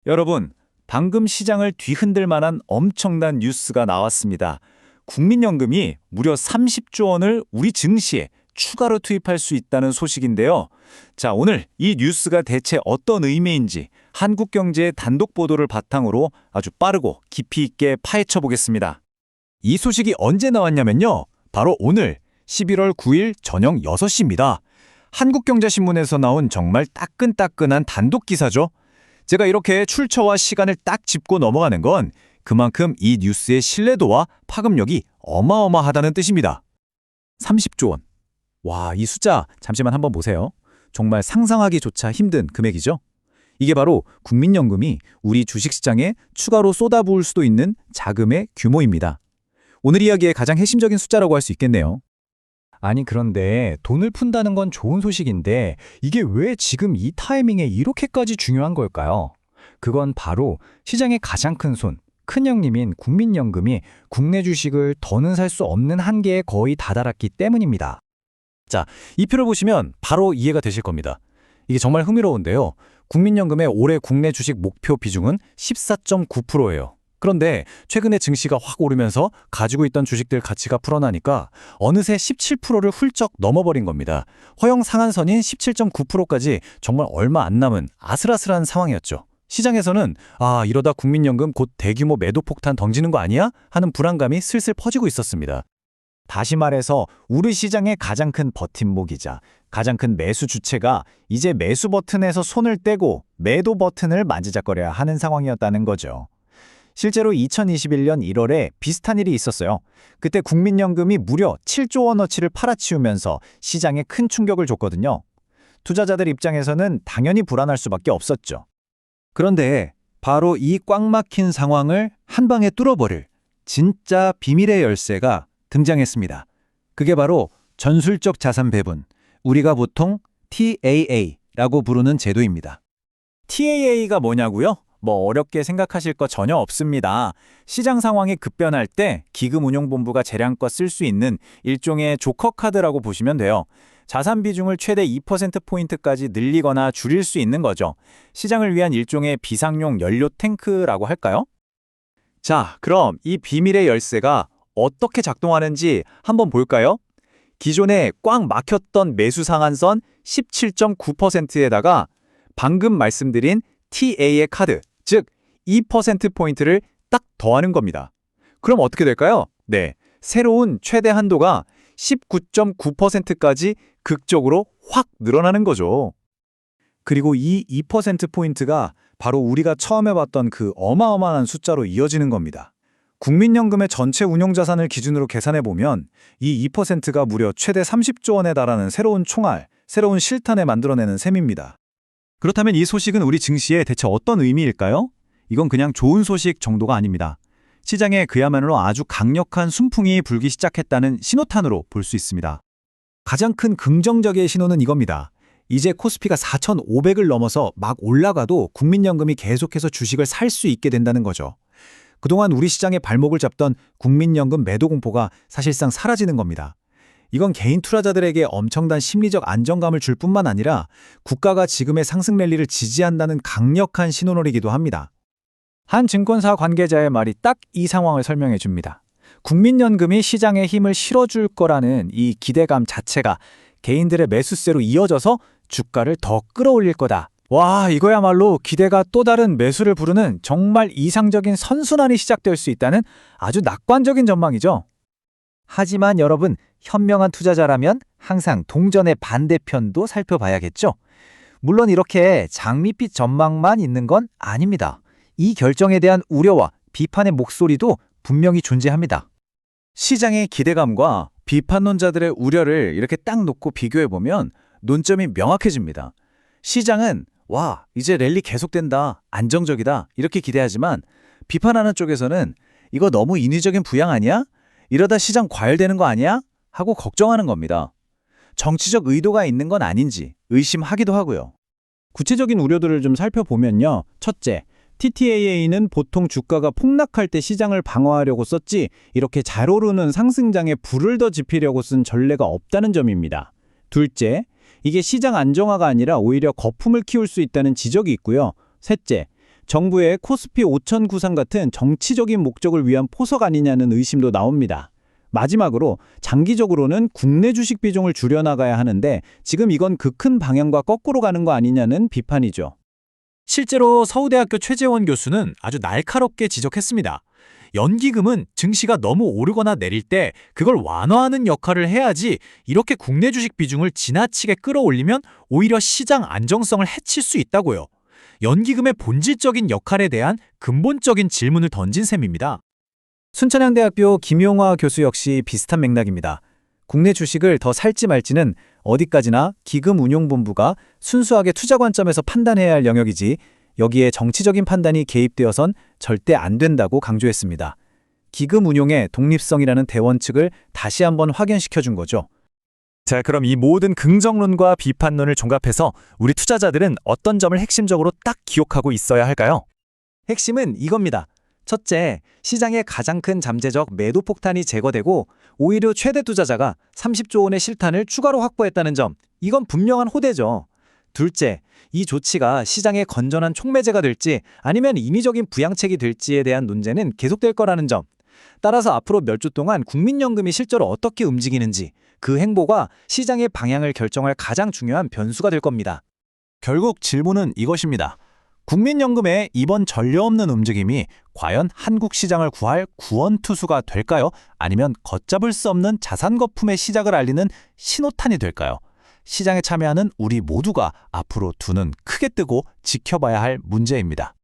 여러분, 방금 시장을 뒤흔들 만한 엄청난 뉴스가 나왔습니다. 국민연금이 무려 30조 원을 우리 증시에 추가로 투입할 수 있다는 소식인데요. 자, 오늘 이 뉴스가 대체 어떤 의미인지 한국경제의 단독 보도를 바탕으로 아주 빠르고 깊이 있게 파헤쳐 보겠습니다. 이 소식이 언제 나왔냐면요. 바로 오늘 11월 9일 저녁 6시입니다. 한국경제신문에서 나온 정말 따끈따끈한 단독 기사죠. 제가 이렇게 출처와 시간을 딱 짚고 넘어가는 건 그만큼 이 뉴스의 신뢰도와 파급력이 어마어마하다는 뜻입니다. 30조 원. 와, 이 숫자 잠시만 한번 보세요. 정말 상상하기조차 힘든 금액이죠? 이게 바로 국민연금이 우리 주식시장에 추가로 쏟아부을 수도 있는 자금의 규모입니다. 오늘 이야기의 가장 핵심적인 숫자라고 할 수 있겠네요. 아니 그런데 돈을 푼다는 건 좋은 소식인데 이게 왜 지금 이 타이밍에 이렇게까지 중요한 걸까요? 그건 바로 시장의 가장 큰 손, 큰형님인 국민연금이 국내 주식을 더는 살 수 없는 한계에 거의 다다랐기 때문입니다. 자, 이 표를 보시면 바로 이해가 되실 겁니다. 이게 정말 흥미로운데요. 국민연금의 올해 국내 주식 목표 비중은 14.9%예요. 그런데 최근에 증시가 확 오르면서 가지고 있던 주식들 가치가 풀어나니까 어느새 17%를 훌쩍 넘어버린 겁니다. 허용 상한선인 17.9%까지 정말 얼마 안 남은 아슬아슬한 상황이었죠. 시장에서는 이러다 국민연금 곧 대규모 매도 폭탄 던지는 거 아니야? 하는 불안감이 슬슬 퍼지고 있었습니다. 다시 말해서 우리 시장의 가장 큰 버팀목이자 가장 큰 매수 주체가 이제 매수 버튼에서 손을 떼고 매도 버튼을 만지작거려야 하는 상황이었다는 거죠. 실제로 2021년 1월에 비슷한 일이 있었어요. 그때 국민연금이 무려 7조 원어치를 팔아치우면서 시장에 큰 충격을 줬거든요. 투자자들 입장에서는 당연히 불안할 수밖에 없었죠. 그런데 바로 이 꽉 막힌 상황을 한 방에 뚫어버릴 진짜 비밀의 열쇠가 등장했습니다. 그게 바로 전술적 자산 배분, 우리가 보통 TAA라고 부르는 제도입니다. TAA가 뭐냐고요? 뭐 어렵게 생각하실 거 전혀 없습니다. 시장 상황이 급변할 때 기금운용본부가 재량껏 쓸 수 있는 일종의 조커 카드라고 보시면 돼요. 자산 비중을 최대 2%포인트까지 늘리거나 줄일 수 있는 거죠. 시장을 위한 일종의 비상용 연료 탱크라고 할까요? 자, 그럼 이 비밀의 열쇠가 어떻게 작동하는지 한번 볼까요? 기존에 꽉 막혔던 매수 상한선 17.9%에다가 방금 말씀드린 TA의 카드, 즉 2%포인트를 딱 더하는 겁니다. 그럼 어떻게 될까요? 네, 새로운 최대 한도가 19.9%까지 극적으로 확 늘어나는 거죠. 그리고 이 2%포인트가 바로 우리가 처음에 봤던 그 어마어마한 숫자로 이어지는 겁니다. 국민연금의 전체 운용자산을 기준으로 계산해보면 이 2%가 무려 최대 30조 원에 달하는 새로운 총알, 새로운 실탄을 만들어내는 셈입니다. 그렇다면 이 소식은 우리 증시에 대체 어떤 의미일까요? 이건 그냥 좋은 소식 정도가 아닙니다. 시장에 그야말로 아주 강력한 순풍이 불기 시작했다는 신호탄으로 볼 수 있습니다. 가장 큰 긍정적인 신호는 이겁니다. 이제 코스피가 4,500을 넘어서 막 올라가도 국민연금이 계속해서 주식을 살 수 있게 된다는 거죠. 그동안 우리 시장의 발목을 잡던 국민연금 매도 공포가 사실상 사라지는 겁니다. 이건 개인 투자자들에게 엄청난 심리적 안정감을 줄 뿐만 아니라 국가가 지금의 상승 랠리를 지지한다는 강력한 신호놀이기도 합니다. 한 증권사 관계자의 말이 딱 이 상황을 설명해 줍니다. 국민연금이 시장에 힘을 실어줄 거라는 이 기대감 자체가 개인들의 매수세로 이어져서 주가를 더 끌어올릴 거다. 와, 이거야말로 기대가 또 다른 매수를 부르는 정말 이상적인 선순환이 시작될 수 있다는 아주 낙관적인 전망이죠. 하지만 여러분, 현명한 투자자라면 항상 동전의 반대편도 살펴봐야겠죠. 물론 이렇게 장밋빛 전망만 있는 건 아닙니다. 이 결정에 대한 우려와 비판의 목소리도 분명히 존재합니다. 시장의 기대감과 비판론자들의 우려를 이렇게 딱 놓고 비교해보면 논점이 명확해집니다. 시장은 이제 랠리 계속된다, 안정적이다 이렇게 기대하지만 비판하는 쪽에서는 이거 너무 인위적인 부양 아니야? 이러다 시장 과열되는 거 아니야? 하고 걱정하는 겁니다. 정치적 의도가 있는 건 아닌지 의심하기도 하고요. 구체적인 우려들을 좀 살펴보면요. 첫째, TTAA는 보통 주가가 폭락할 때 시장을 방어하려고 썼지 이렇게 잘 오르는 상승장에 불을 더 지피려고 쓴 전례가 없다는 점입니다. 둘째, 이게 시장 안정화가 아니라 오히려 거품을 키울 수 있다는 지적이 있고요. 셋째, 정부의 코스피 5천 구상 같은 정치적인 목적을 위한 포석 아니냐는 의심도 나옵니다. 마지막으로 장기적으로는 국내 주식 비중을 줄여나가야 하는데 지금 이건 그 큰 방향과 거꾸로 가는 거 아니냐는 비판이죠. 실제로 서울대학교 최재원 교수는 아주 날카롭게 지적했습니다. 연기금은 증시가 너무 오르거나 내릴 때 그걸 완화하는 역할을 해야지 이렇게 국내 주식 비중을 지나치게 끌어올리면 오히려 시장 안정성을 해칠 수 있다고요. 연기금의 본질적인 역할에 대한 근본적인 질문을 던진 셈입니다. 순천향대학교 김용화 교수 역시 비슷한 맥락입니다. 국내 주식을 더 살지 말지는 어디까지나 기금운용본부가 순수하게 투자 관점에서 판단해야 할 영역이지 여기에 정치적인 판단이 개입되어선 절대 안 된다고 강조했습니다. 기금운용의 독립성이라는 대원칙을 다시 한번 확인시켜준 거죠. 자, 그럼 이 모든 긍정론과 비판론을 종합해서 우리 투자자들은 어떤 점을 핵심적으로 딱 기억하고 있어야 할까요? 핵심은 이겁니다. 첫째, 시장의 가장 큰 잠재적 매도 폭탄이 제거되고 오히려 최대 투자자가 30조 원의 실탄을 추가로 확보했다는 점, 이건 분명한 호대죠. 둘째, 이 조치가 시장의 건전한 촉매제가 될지 아니면 인위적인 부양책이 될지에 대한 논쟁은 계속될 거라는 점. 따라서 앞으로 몇 주 동안 국민연금이 실제로 어떻게 움직이는지 그 행보가 시장의 방향을 결정할 가장 중요한 변수가 될 겁니다. 결국 질문은 이것입니다. 국민연금의 이번 전례 없는 움직임이 과연 한국 시장을 구할 구원투수가 될까요? 아니면 걷잡을 수 없는 자산 거품의 시작을 알리는 신호탄이 될까요? 시장에 참여하는 우리 모두가 앞으로 두 눈 크게 뜨고 지켜봐야 할 문제입니다.